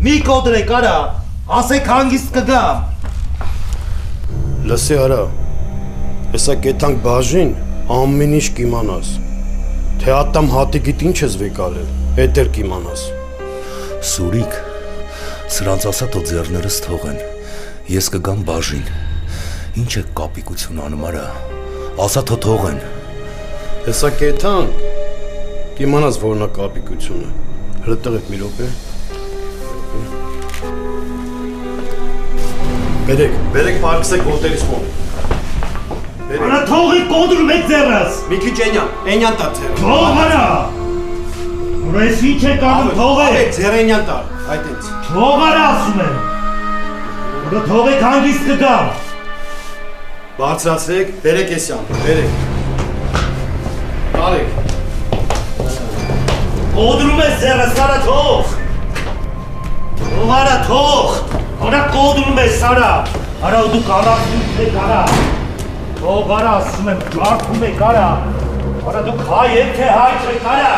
Մի կոտրեք արա, ասեք հանգիստ կգամ։ Լսի արա, հեսա կեթանք բաժին ամեն ինչ կիմանաս։ Թե ատամ հատիկիտ ինչ ես վեկալել, էդ էր կիմանաս։ Սուրիկ, սրանց ասա թող ձեռներս թողեն, ես կգամ բաժին։ Ինչ է կապիկություն անում արա, ասա թող թողեն։ Հեսա կեթանք, կիմանաս որնա կապիկությունը, հլը տղեք մի րոպե։ Բերեք պարկսեք հոտելիս մոտ։ Արա թողի կոտրում եք ձեռս։ Մի քիչ էնյան տար ձեռը։ Թող արա։ Ուր ես ինչ եք անում թողեք։ Ձեռը էնյան տար, այդ ինձ։ Թող արա ասում եմ։ Ուր թողեք հանգիստ կգամ։ Բարձրացեք, բերեք էսյան, բերեք։ Տարեք։ Կոտրում ես ձեռս արա թող։ Թող արա թող։ Արա կոտրում ես արա։ Արա ու դուք առասում եք արա։ Թող արա ասում եմ, ջարդում եք արա։ Արա դուք հայ եք թե հայ չեք արա։